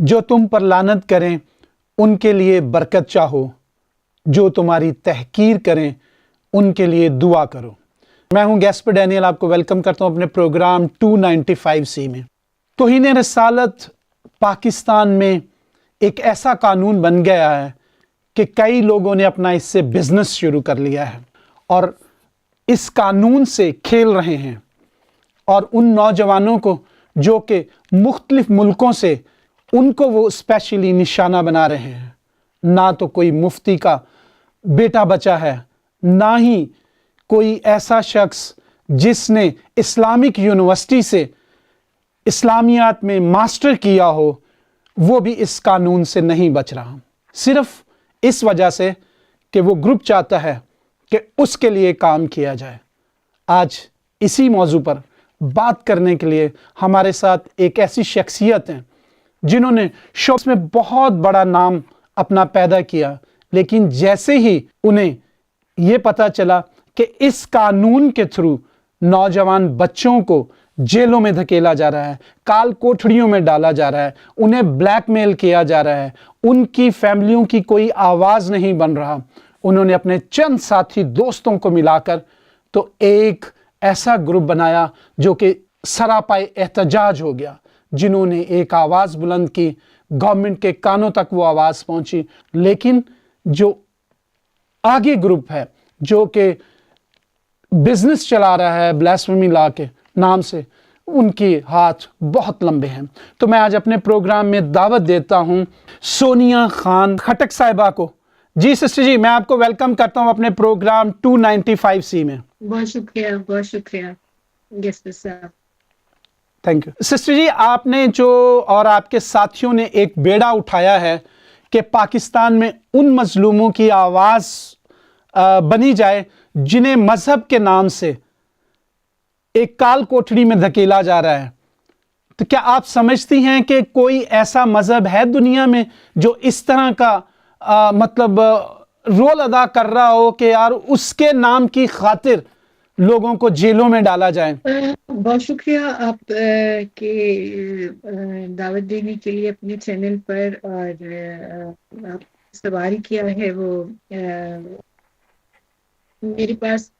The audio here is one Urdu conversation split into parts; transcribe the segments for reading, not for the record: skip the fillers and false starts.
جو تم پر لعنت کریں ان کے لیے برکت چاہو، جو تمہاری تحقیر کریں ان کے لیے دعا کرو۔ میں ہوں گیسپر ڈینیل، آپ کو ویلکم کرتا ہوں اپنے پروگرام 295C میں۔ توہین رسالت پاکستان میں ایک ایسا قانون بن گیا ہے کہ کئی لوگوں نے اپنا اس سے بزنس شروع کر لیا ہے اور اس قانون سے کھیل رہے ہیں، اور ان نوجوانوں کو جو کہ مختلف ملکوں سے ان کو وہ اسپیشلی نشانہ بنا رہے ہیں۔ نہ تو کوئی مفتی کا بیٹا بچا ہے، نہ ہی کوئی ایسا شخص جس نے اسلامک یونیورسٹی سے اسلامیات میں ماسٹر کیا ہو، وہ بھی اس قانون سے نہیں بچ رہا، صرف اس وجہ سے کہ وہ گروپ چاہتا ہے کہ اس کے لیے کام کیا جائے۔ آج اسی موضوع پر بات کرنے کے لیے ہمارے ساتھ ایک ایسی شخصیت ہیں جنہوں نے شوبز میں بہت بڑا نام اپنا پیدا کیا، لیکن جیسے ہی انہیں یہ پتا چلا کہ اس قانون کے تھرو نوجوان بچوں کو جیلوں میں دھکیلا جا رہا ہے، کال کوٹھڑیوں میں ڈالا جا رہا ہے، انہیں بلیک میل کیا جا رہا ہے، ان کی فیملیوں کی کوئی آواز نہیں بن رہا، انہوں نے اپنے چند ساتھی دوستوں کو ملا کر تو ایک ایسا گروپ بنایا جو کہ سراپائے احتجاج ہو گیا، جنہوں نے ایک آواز بلند کی، گورنمنٹ کے کانوں تک وہ آواز پہنچی، لیکن جو آگے گروپ ہے جو کہ بزنس چلا رہا ہے بلاسفیمی لا کے نام سے، ان کے ہاتھ بہت لمبے ہیں۔ تو میں آج اپنے پروگرام میں دعوت دیتا ہوں سونیا خان خٹک صاحبہ کو۔ جی سسٹر جی، میں آپ کو ویلکم کرتا ہوں اپنے پروگرام 295C میں۔ بہت شکریہ گیسپر صاحب۔ تھینک یو سسٹر جی، آپ نے جو اور آپ کے ساتھیوں نے ایک بیڑا اٹھایا ہے کہ پاکستان میں ان مظلوموں کی آواز بنی جائے جنہیں مذہب کے نام سے ایک کال کوٹڑی میں دھکیلا جا رہا ہے۔ تو کیا آپ سمجھتی ہیں کہ کوئی ایسا مذہب ہے دنیا میں جو اس طرح کا مطلب رول ادا کر رہا ہو کہ یار اس کے نام کی خاطر لوگوں کو جیلوں میں ڈالا جائے؟ بہت شکریہ آپ کے دعوت دینے کے لیے اپنے چینل پر، اور آپ سوال کیا ہے وہ میرے پاس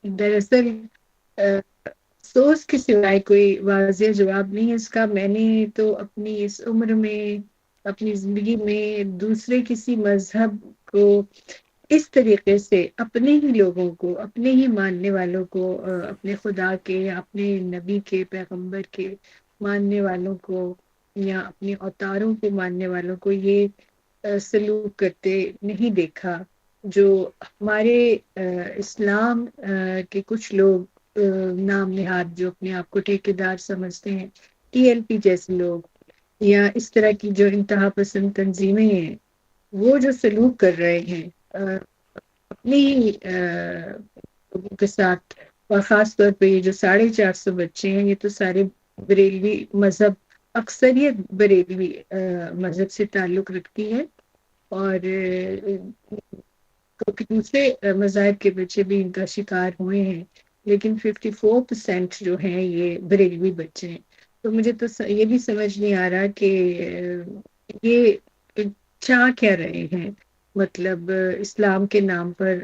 دراصل افسوس کے سوائے کوئی واضح جواب نہیں ہے اس کا۔ میں نے تو اپنی اس عمر میں، اپنی زندگی میں دوسرے کسی مذہب کو اس طریقے سے، اپنے ہی لوگوں کو، اپنے ہی ماننے والوں کو، اپنے خدا کے یا اپنے نبی کے، پیغمبر کے ماننے والوں کو، یا اپنے اوتاروں کو ماننے والوں کو یہ سلوک کرتے نہیں دیکھا جو ہمارے اسلام کے کچھ لوگ نام نہاد جو اپنے آپ کو ٹھیکیدار سمجھتے ہیں، TLP جیسے لوگ، یا اس طرح کی جو انتہا پسند تنظیمیں ہیں، وہ جو سلوک کر رہے ہیں اپنے ہی لوگوں کے ساتھ، اور خاص طور پہ یہ جو 450 بچے ہیں، یہ تو سارے بریلوی مذہب، اکثریت بریلوی مذہب سے تعلق رکھتی ہے، اور دوسرے مذاہب کے بچے بھی ان کا شکار ہوئے ہیں، لیکن 54% جو ہیں یہ بریلوی بچے ہیں۔ تو مجھے تو یہ بھی سمجھ نہیں آ رہا کہ یہ چاہ کیا رہے ہیں، مطلب اسلام کے نام پر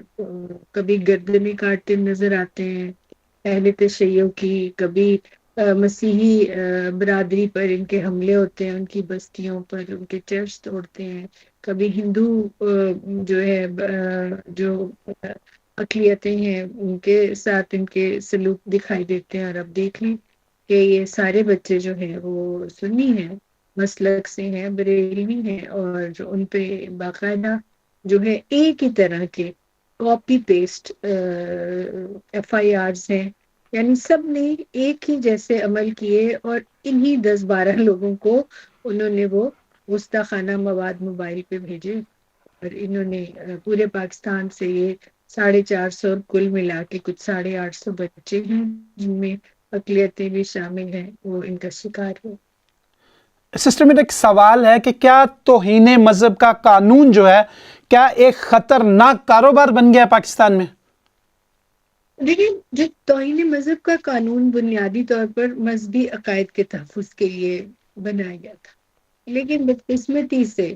کبھی گردنیں کاٹتے نظر آتے ہیں اہل تشیع کی، کبھی مسیحی برادری پر ان کے حملے ہوتے ہیں، ان کی بستیوں پر ان کے چرچ توڑتے ہیں، کبھی ہندو جو ہے جو اقلیتیں ہیں ان کے ساتھ ان کے سلوک دکھائی دیتے ہیں۔ اور اب دیکھ لیں کہ یہ سارے بچے جو ہیں وہ سنی ہیں، مسلک سے ہیں، بریلوی ہیں، اور جو ان پہ باقاعدہ جو ہے ایک ہی طرح کے کاپی پیسٹ FIRs ہیں، یعنی سب نے ایک ہی جیسے عمل کیے، اور انہی 10-12 لوگوں کو انہوں نے وہ گستاخانہ مواد موبائل پہ بھیجے، اور انہوں نے پورے پاکستان سے یہ 450 اور کل ملا کے کچھ 850 بچے ہیں جن میں اقلیتیں بھی شامل ہیں، وہ ان کا شکار ہے۔ سسٹر میرا ایک سوال ہے کہ کیا توہین مذہب کا قانون جو ہے کیا ایک خطرناک کاروبار بن گیا پاکستان میں؟ لیکن جو توہین مذہب کا قانون بنیادی طور پر مذہبی عقائد کے تحفظ کے لیے بنایا گیا تھا، لیکن بدقسمتی سے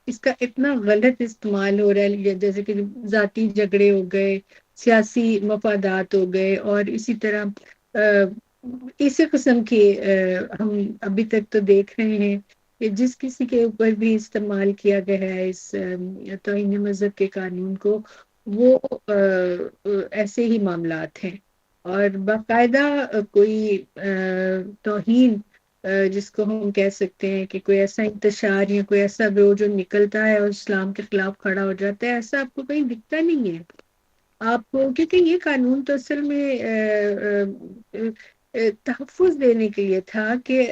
اس کا اتنا غلط استعمال ہو رہا ہے، جیسے کہ ذاتی جھگڑے ہو گئے، سیاسی مفادات ہو گئے، اور اسی طرح اسی قسم کے ہم ابھی تک تو دیکھ رہے ہیں کہ جس کسی کے اوپر بھی استعمال کیا گیا ہے اس توہین مذہب کے قانون کو، وہ ایسے ہی معاملات ہیں، اور باقاعدہ کوئی توہین جس کو ہم کہہ سکتے ہیں کہ کوئی ایسا انتشار یا کوئی ایسا گروہ جو نکلتا ہے اور اسلام کے خلاف کھڑا ہو جاتا ہے، ایسا آپ کو کہیں دکھتا نہیں ہے آپ کو، کیونکہ یہ قانون تو اصل میں تحفظ دینے کے لیے تھا کہ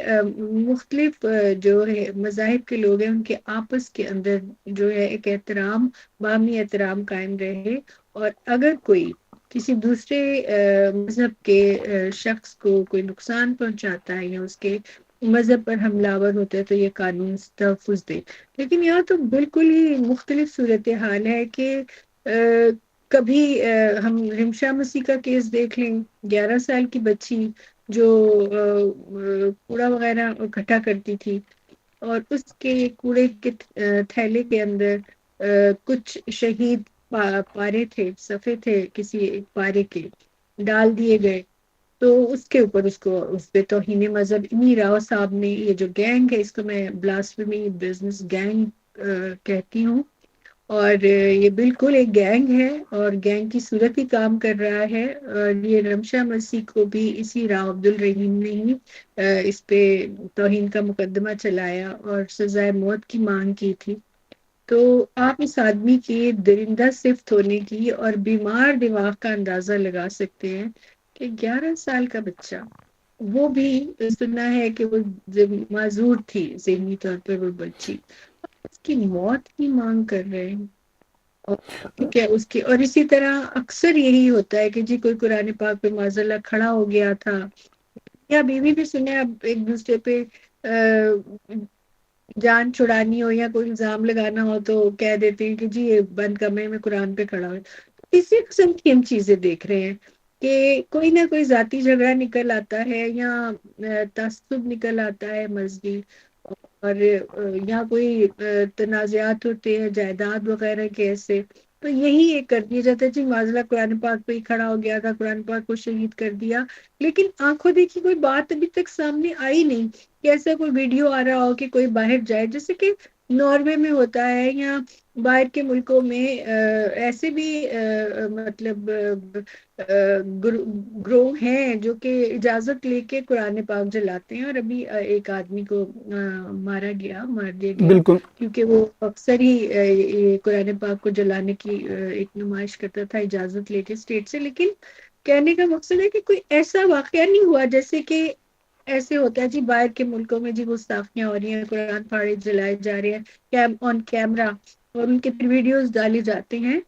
مختلف جو ہے مذاہب کے لوگ ہیں ان کے آپس کے اندر جو ہے ایک احترام، باہمی احترام قائم رہے، اور اگر کوئی کسی دوسرے مذہب کے شخص کو کوئی نقصان پہنچاتا ہے یا اس کے مذہب پر حملہ آور ہوتا ہے تو یہ قانون تحفظ دے۔ لیکن یہاں تو بالکل ہی مختلف صورتحال ہے کہ کبھی ہم رمشا مسیح کا کیس دیکھ لیں، 11 سال کی بچی جو کوڑا وغیرہ اکٹھا کرتی تھی، اور اس کے کوڑے کے تھیلے کے اندر کچھ شہید پارے تھے، صفحے تھے کسی ایک پارے کے، ڈال دیے گئے، تو اس کے اوپر اس پہ توہین مذہب انہی راؤ صاحب نے، یہ جو گینگ ہے اس کو میں بلاسفیمی بزنس گینگ کہتی ہوں، اور یہ بالکل ایک گینگ ہے اور گینگ کی صورت ہی کام کر رہا ہے، اور یہ رمشا مسیح کو بھی اسی راؤ عبدالرحیم نے ہی اس پہ توہین کا مقدمہ چلایا اور سزائے موت کی مانگ کی تھی۔ تو آپ اس آدمی کے درندہ صفت ہونے کی اور بیمار دماغ کا اندازہ لگا سکتے ہیں کہ 11 سال کا بچہ، وہ بھی سنا ہے کہ وہ معذور تھی ذہنی طور پر وہ بچی، اس کی موت کی مانگ کر رہے ہیں۔ اور ٹھیک ہے اس کی، اور اسی طرح اکثر یہی ہوتا ہے کہ جی کوئی قرآن پاک پہ معذاللہ کھڑا ہو گیا تھا، یا بیوی بھی سنے اب ایک دوسرے پہ جان چھڑانی ہو یا کوئی الزام لگانا ہو تو کہہ دیتے ہیں کہ جی یہ بند کمرے میں قرآن پہ کھڑا ہو۔ اسی قسم کی ہم چیزیں دیکھ رہے ہیں کہ کوئی نہ کوئی ذاتی جھگڑا نکل آتا ہے، یا تعصب نکل آتا ہے مذہبی، اور یہاں کوئی تنازعات ہوتے ہیں جائیداد وغیرہ کے ایسے، تو یہی ایک کر دیا جاتا ہے جی معذلہ قرآن پاک پہ ہی کھڑا ہو گیا تھا، قرآن پاک کو شہید کر دیا، لیکن آنکھوں دیکھی کوئی بات ابھی تک سامنے آئی نہیں کہ ایسا کوئی ویڈیو آ رہا ہو کہ کوئی باہر جائے، جیسے کہ ناروے میں ہوتا ہے یا باہر کے ملکوں میں ایسے بھی مطلب گروہ ہیں جو کہ اجازت لے کے قرآن پاک جلاتے ہیں، اور ابھی ایک آدمی کو مار دیا گیا بالکل کیونکہ وہ اکثر ہی قرآن پاک کو جلانے کی ایک نمائش کرتا تھا اجازت لے کے اسٹیٹ سے۔ لیکن کہنے کا مقصد ہے کہ کوئی ایسا واقعہ نہیں ہوا جیسے کہ ایسے ہوتا ہے جی باہر کے ملکوں میں جی گستاخیاں ہو رہی ہیں، قرآن پاک جلائے جا رہے ہیں آن کیمرہ، اور ان کے ویڈیوز ڈالے جاتے ہیں۔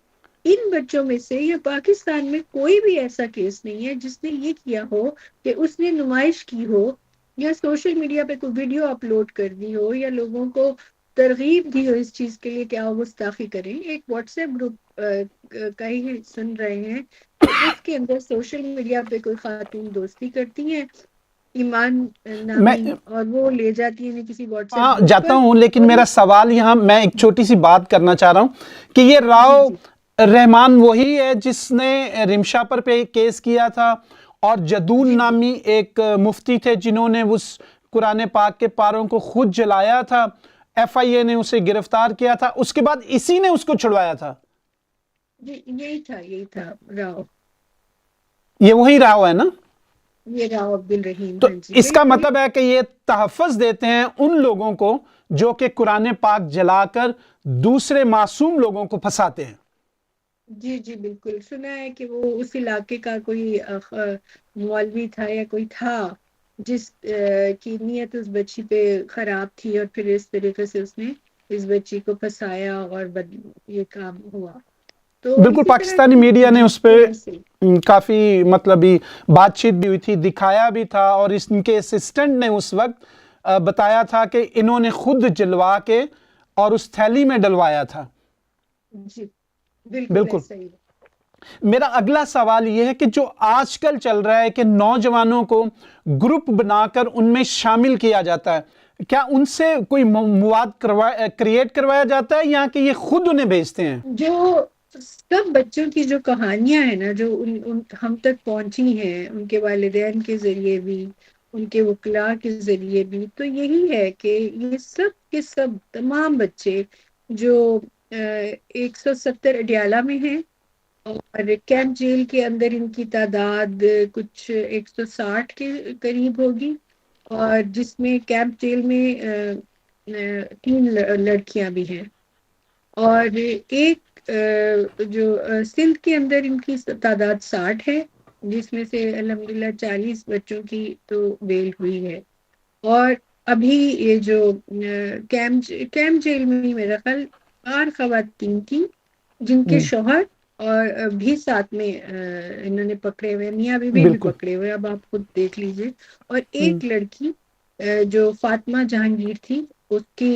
ان بچوں میں سے یا پاکستان میں کوئی بھی ایسا کیس نہیں ہے جس نے یہ کیا ہو کہ اس نے نمائش کی ہو یا سوشل میڈیا پہ کوئی ویڈیو اپلوڈ کر دی ہو یا لوگوں کو ترغیب دی ہو اس چیز کے لیے کہ وہ گستاخی کریں۔ ایک واٹس ایپ گروپ کا ہی سن رہے ہیں کہ اس کے اندر سوشل میڈیا پہ کوئی خاتون دوستی کرتی ہیں ایمان میں نامی، اور وہ لے جاتی ہیں کسی واٹس ایپ گروپ جاتا پر، ہوں، لیکن اور میرا سوال یہاں میں ایک چھوٹی سی بات کرنا چاہ رہا ہوں کہ یہ جی راؤ جی رحمان وہی ہے جس نے رمشا پہ کیس کیا تھا، اور جدول جی جی نامی ایک مفتی تھے جنہوں نے اس قرآن پاک کے پاروں کو خود جلایا تھا، ایف آئی اے نے اسے گرفتار کیا تھا، اس کے بعد اسی نے اس کو چھڑوایا تھا؟ جی یہی تھا راؤ، یہ وہی راؤ ہے نا؟ یہ راؤ عبدالرحیم، تو ہاں جی اس کا بالکل۔ مطلب ہے کہ یہ تحفظ دیتے ہیں ان لوگوں کو جو کہ قرآن پاک جلا کر دوسرے معصوم لوگوں کو پھنساتے ہیں۔ جی بالکل، سنا ہے کہ وہ اس علاقے کا کوئی مولوی تھا یا کوئی تھا جس کی نیت اس بچی پہ خراب تھی، اور پھر اس طریقے سے اس نے اس بچی کو پھنسایا اور یہ کام ہوا، تو بالکل، اسی طرح پاکستانی میڈیا نے اس پہ سے کافی مطلب بات چیت بھی ہوئی تھی، دکھایا بھی تھا، اور ان کے اسسٹنٹ نے اس وقت بتایا تھا کہ انہوں نے خود جلوا کے اور اس تھیلی میں ڈلوایا تھا۔ جی بالکل بالکل۔ ایسا ہی۔ میرا اگلا سوال یہ ہے کہ جو آج کل چل رہا ہے کہ نوجوانوں کو گروپ بنا کر ان میں شامل کیا جاتا ہے، کیا ان سے کوئی مواد کریٹ کروایا جاتا ہے یا کہ یہ خود انہیں بھیجتے ہیں؟ جو سب بچوں کی جو کہانیاں ہیں نا، جو ہم تک پہنچی ہیں ان کے والدین کے ذریعے بھی، ان کے وکلاء کے ذریعے بھی، تو یہی ہے کہ یہ سب کے سب تمام بچے جو 170 اڈیالہ میں ہیں، اور کیمپ جیل کے اندر ان کی تعداد کچھ 160 کے قریب ہوگی، اور جس میں کیمپ جیل میں 3 لڑکیاں بھی ہیں، اور ایک جو سندھ کے اندر ان کی تعداد 60 ہے، جس میں سے الحمدللہ 40 بچوں کی تو بیل ہوئی ہے، اور ابھی یہ جو کیمپ جیل میں میرا خیال 8 خواتین تھیں جن کے شوہر اور بھی ساتھ میں انہوں نے پکڑے ہوئے، میاں بیوی بھی بالکل۔ پکڑے ہوئے، اب آپ خود دیکھ لیجئے، اور ایک لڑکی جو فاطمہ جہانگیر تھی، اس کی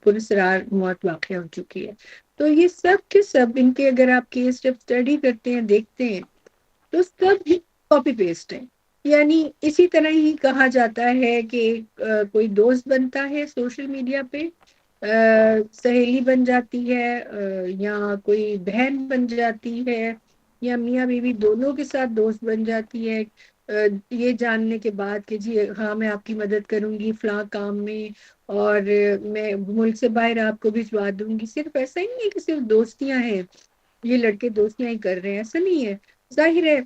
پراسرار موت واقع ہو چکی ہے۔ تو یہ سب کے سب ان کے اگر آپ کیس جب اسٹڈی کرتے ہیں، دیکھتے ہیں، تو سب کاپی پیسٹ ہے، یعنی اسی طرح ہی کہا جاتا ہے کہ کوئی دوست بنتا ہے سوشل میڈیا پہ، سہیلی بن جاتی ہے، یا کوئی بہن بن جاتی ہے، یا میاں بیوی دونوں کے ساتھ دوست بن جاتی ہے، یہ جاننے کے بعد کہ جی ہاں میں آپ کی مدد کروں گی فلاں کام میں، اور میں ملک سے باہر آپ کو بھجوا دوں گی۔ صرف ایسا ہی نہیں ہے کہ صرف دوستیاں ہیں، یہ لڑکے دوستیاں ہی کر رہے ہیں، ایسا نہیں ہے۔ ظاہر ہے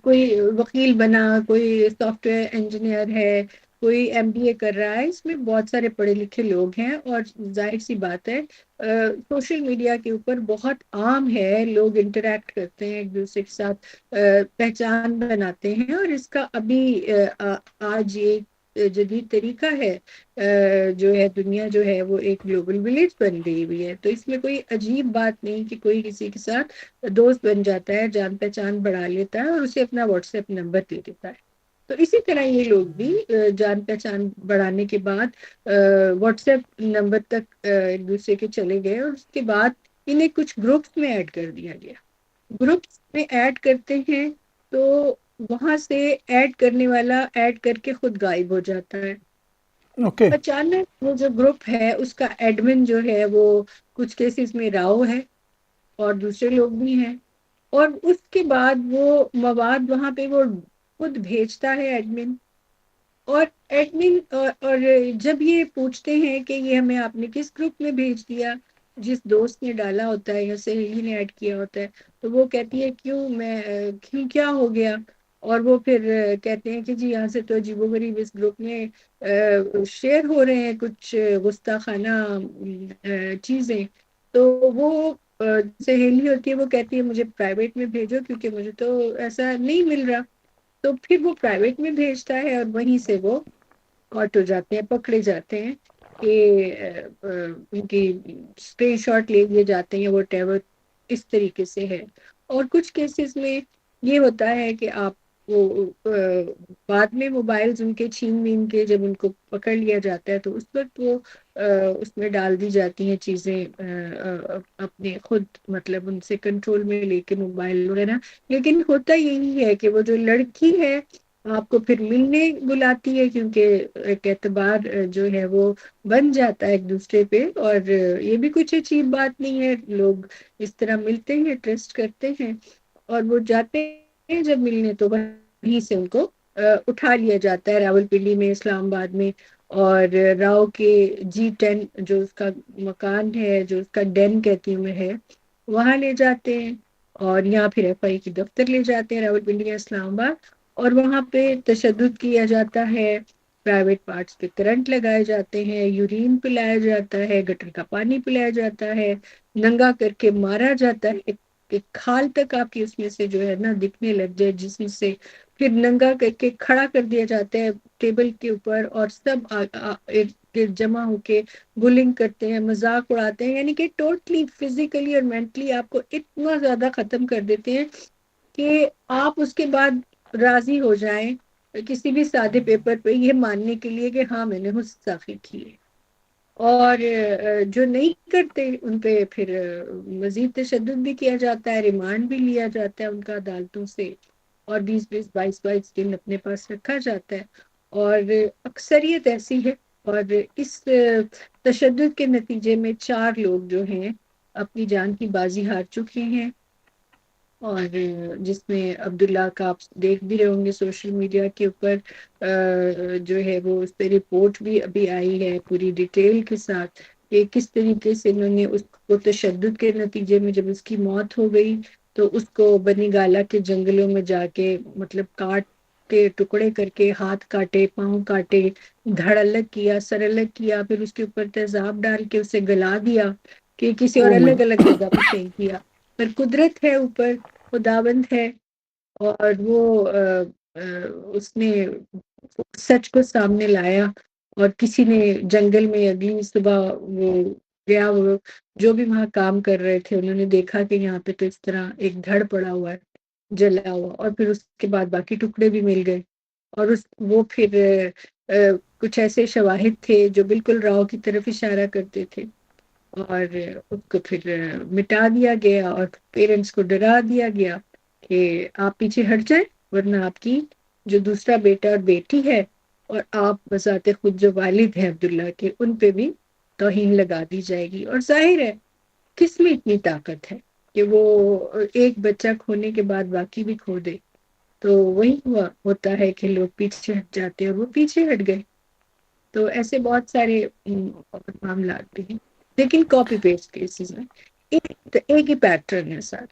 کوئی وکیل بنا، کوئی سافٹ ویئر انجینئر ہے، کوئی ایم بی اے کر رہا ہے، اس میں بہت سارے پڑھے لکھے لوگ ہیں، اور ظاہر سی بات ہے سوشل میڈیا کے اوپر بہت عام ہے، لوگ انٹریکٹ کرتے ہیں ایک دوسرے کے ساتھ، پہچان بناتے ہیں، اور اس کا ابھی آج یہ جدید طریقہ ہے، جو ہے دنیا جو ہے وہ ایک گلوبل ولیج بن گئی ہوئی ہے، تو اس میں کوئی عجیب بات نہیں کہ کوئی کسی کے ساتھ دوست بن جاتا ہے، جان پہچان بڑھا لیتا ہے، اور اسے اپنا واٹس ایپ نمبر دے دیتا ہے۔ تو اسی طرح یہ لوگ بھی جان پہچان بڑھانے کے بعد واٹس ایپ نمبر تک ایک دوسرے کے چلے گئے، اور اس کے بعد انہیں کچھ گروپس میں ایڈ کر دیا گیا۔ گروپس میں ایڈ کرتے ہیں تو وہاں سے ایڈ کرنے والا ایڈ کر کے خود غائب ہو جاتا ہے، اوکے۔ اچانک وہ جو گروپ ہے اس کا ایڈمن جو ہے وہ کچھ کیسز میں راؤ ہے، اور دوسرے لوگ بھی ہیں، اور اس کے بعد وہ مواد وہاں پہ وہ خود بھیجتا ہے ایڈمن، اور ایڈمن اور جب یہ پوچھتے ہیں کہ یہ ہمیں آپ نے کس گروپ میں بھیج دیا، جس دوست نے ڈالا ہوتا ہے یا سہیلی نے ایڈ کیا ہوتا ہے، تو وہ کہتی ہے کیوں کیا ہو گیا، اور وہ پھر کہتے ہیں کہ جی یہاں سے تو عجیب و غریب اس گروپ میں شیئر ہو رہے ہیں کچھ گستاخانہ چیزیں، تو وہ سہیلی ہوتی ہے، وہ کہتی ہے مجھے پرائیویٹ میں بھیجو کیونکہ مجھے تو ایسا نہیں مل رہا، تو پھر وہ پرائیویٹ میں بھیجتا ہے، اور وہیں سے وہ کاٹ ہو جاتے ہیں، پکڑے جاتے ہیں، کہ ان کی اسکرین شاٹ لے لیے جاتے ہیں، وٹ ایور اس طریقے سے ہے۔ اور کچھ کیسز میں یہ ہوتا ہے کہ آپ وہ بعد میں موبائلز ان کے چھین بین کے جب ان کو پکڑ لیا جاتا ہے تو اس وقت وہ اس میں ڈال دی جاتی ہیں چیزیں، اپنے خود مطلب ان سے کنٹرول میں لے کے موبائل وغیرہ، لیکن ہوتا یہی ہے کہ وہ جو لڑکی ہے آپ کو پھر ملنے بلاتی ہے، کیونکہ ایک اعتبار جو ہے وہ بن جاتا ہے ایک دوسرے پہ، اور یہ بھی کچھ عجیب بات نہیں ہے، لوگ اس طرح ملتے ہیں، ٹرسٹ کرتے ہیں، اور وہ جاتے ہیں جب ملنے تو وہیں سے ان کو اٹھا لیا جاتا ہے، راول پنڈی میں، اسلام آباد میں، اور راؤ کے G10 جو اس کا مکان ہے، جو اس کا ڈین کہتی ہوں میں ہے، وہاں لے جاتے ہیں، اور یہاں پھر ایف آئی کی دفتر لے جاتے ہیں راول پنڈی یا اسلام آباد، اور وہاں پہ تشدد کیا جاتا ہے، پرائیویٹ پارٹس پہ کرنٹ لگائے جاتے ہیں، یورین پلایا جاتا ہے، گٹر کا پانی پلایا جاتا ہے، ننگا کر کے مارا جاتا ہے، ایک کھال تک آپ کی اس میں سے جو ہے نا دکھنے لگ جائے جسم سے، پھر ننگا کر کے کھڑا کر دیا جاتا ہے ٹیبل کے اوپر، اور سب ایک جمع ہو کے بلنگ کرتے ہیں، مذاق اڑاتے ہیں، یعنی کہ ٹوٹلی فزیکلی اور مینٹلی آپ کو اتنا زیادہ ختم کر دیتے ہیں کہ آپ اس کے بعد راضی ہو جائیں کسی بھی سادے پیپر پہ یہ ماننے کے لیے کہ ہاں میں نے حسن ساخی کی ہے، اور جو نہیں کرتے ان پہ پھر مزید تشدد بھی کیا جاتا ہے، ریمانڈ بھی لیا جاتا ہے ان کا عدالتوں سے، اور 20 22 22 دن اپنے پاس رکھا جاتا ہے، اور اکثریت ایسی ہے، اور اس تشدد کے نتیجے میں 4 لوگ جو ہیں اپنی جان کی بازی ہار چکے ہیں، اور جس میں عبداللہ کا آپ دیکھ بھی رہے ہوں گے سوشل میڈیا کے اوپر جو ہے وہ اس پہ رپورٹ بھی ابھی آئی ہے پوری ڈیٹیل کے ساتھ کہ کس طریقے سے انہوں نے اس کو تشدد کے نتیجے میں جب اس کی موت ہو گئی تو اس کو بنی گالا کے جنگلوں میں جا کے مطلب کاٹ کے ٹکڑے کر کے ہاتھ کاٹے، پاؤں کاٹے، دھڑ الگ کیا، سر الگ کیا، پھر اس کے اوپر تیزاب ڈال کے اسے گلا دیا کہ کسی اور او مائی الگ الگ جگہ پہ پھینک دیا۔ پر قدرت ہے اوپر، خداوند ہے، اور وہ اس نے سچ کو سامنے لایا، اور کسی نے جنگل میں اگلی صبح وہ گیا، وہ جو بھی وہاں کام کر رہے تھے انہوں نے دیکھا کہ یہاں پہ تو اس طرح ایک دھڑ پڑا ہوا ہے جلا ہوا، اور پھر اس کے بعد باقی ٹکڑے بھی مل گئے، اور وہ پھر کچھ ایسے شواہد تھے جو بالکل راؤ کی طرف اشارہ کرتے تھے، اور اس کو پھر مٹا دیا گیا اور پیرنٹس کو ڈرا دیا گیا کہ آپ پیچھے ہٹ جائیں ورنہ آپ کی جو دوسرا بیٹا اور بیٹی ہے اور آپ بذات خود جو والد ہیں عبداللہ کے ان پہ بھی توہین لگا دی جائے گی۔ اور ظاہر ہے کس میں اتنی طاقت ہے کہ وہ ایک بچہ کھونے کے بعد باقی بھی کھو دے، تو وہی ہوتا ہے کہ لوگ پیچھے ہٹ جاتے ہیں اور وہ پیچھے ہٹ گئے۔ تو ایسے بہت سارے معاملات بھی ہیں، لیکن کاپی پیسٹ کیسز میں ایک ہی پیٹرن ہے سر۔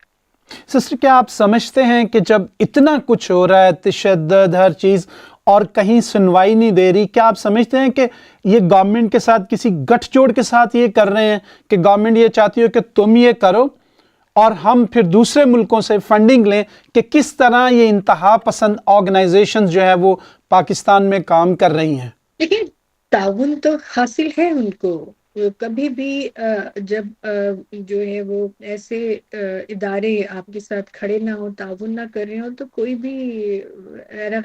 سسٹر، کیا آپ سمجھتے ہیں کہ جب اتنا کچھ ہو رہا ہے، تشدد ہر چیز، اور کہیں سنوائی نہیں دے رہی، کیا آپ سمجھتے ہیں کہ یہ گورنمنٹ کے ساتھ کسی گٹھ جوڑ کے ساتھ یہ کر رہے ہیں کہ گورنمنٹ یہ چاہتی ہو کہ تم یہ کرو اور ہم پھر دوسرے ملکوں سے فنڈنگ لیں کہ کس طرح یہ انتہا پسند آرگنائزیشنز جو ہے وہ پاکستان میں کام کر رہی ہیں؟ لیکن تعاون تو حاصل ہے ان کو، کبھی بھی جب جو ہے وہ ایسے ادارے آپ کے ساتھ کھڑے نہ ہوں، تعاون نہ کر رہے ہوں، تو کوئی بھی غیر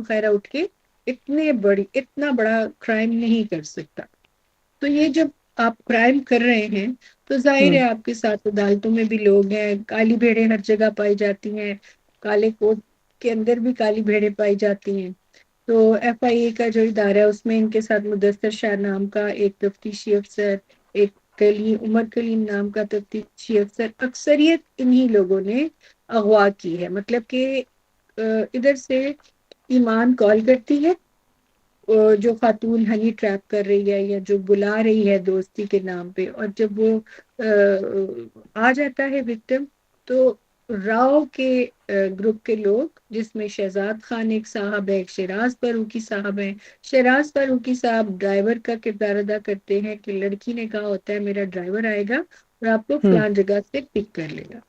خیرہ اٹھ کے اتنا بڑا کرائم نہیں کر سکتا۔ تو یہ جب آپ کرائم کر رہے ہیں تو ظاہر ہے آپ کے ساتھ عدالتوں میں بھی لوگ ہیں، کالی بھیڑیں ہر جگہ پائی جاتی ہیں، کالے کوٹ کے اندر بھی کالی بھیڑیں پائی جاتی ہیں۔ تو ایف آئی اے کا جو ادارہ ہے اس میں ان کے ساتھ مدثر شاہ نام کا ایک تفتیشی افسر، ایک عمر کلیم نام کا تفتیشی افسر، اکثریت انہی لوگوں نے اغوا کی ہے۔ مطلب کہ ادھر سے ایمان کال کرتی ہے جو خاتون ہنی ٹریپ کر رہی ہے یا جو بلا رہی ہے دوستی کے نام پہ، اور جب وہ آ جاتا ہے وکٹم تو راؤ کے گروپ کے لوگ، جس میں شہزاد خان ایک صاحب ہے، ایک شیراز فاروقی صاحب ہیں۔ شیراز فاروقی صاحب ڈرائیور کا کردار ادا کرتے ہیں کہ لڑکی نے کہا ہوتا ہے میرا ڈرائیور آئے گا اور آپ کو فلان جگہ سے پک کر لے گا،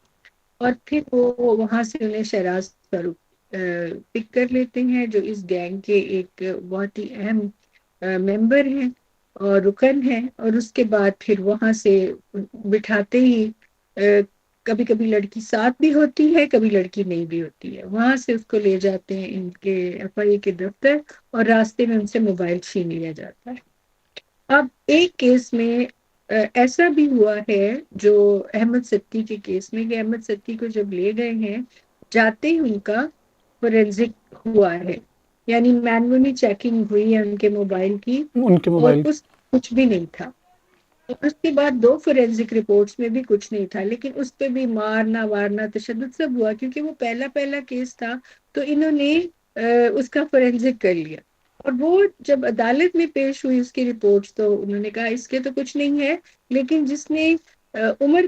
اور پھر وہ وہاں سے انہیں شہراز فاروق پک کر لیتے ہیں جو اس گینگ کے ایک بہت ہی اہم ممبر ہیں اور رکن ہیں، اور اس کے بعد پھر وہاں سے بٹھاتے ہی کبھی کبھی لڑکی ساتھ بھی ہوتی ہے، کبھی لڑکی نہیں بھی ہوتی ہے، وہاں سے اس کو لے جاتے ہیں ان کے ایف آئی اے کے دفتر، اور راستے میں ان سے موبائل چھین لیا جاتا ہے۔ اب ایک کیس میں ایسا بھی ہوا ہے جو احمد ستی کے کیس میں، کہ احمد ستی کو جب لے گئے ہیں جاتے ہی ان کا فورینزک ہوا ہے، یعنی مینولی چیکنگ ہوئی ہے ان کے موبائل کی، ان کے اور موبائل؟ اس کچھ بھی نہیں تھا، اور اس کے بعد 2 فورینزک رپورٹس میں بھی کچھ نہیں تھا، لیکن اس پہ بھی مارنا وارنا تشدد سب ہوا کیونکہ وہ پہلا کیس تھا، تو انہوں نے اس کا فورینزک کر لیا، اور وہ جب عدالت میں پیش ہوئی اس کی رپورٹس تو انہوں نے کہا اس کے تو کچھ نہیں ہے، لیکن جس نے عمر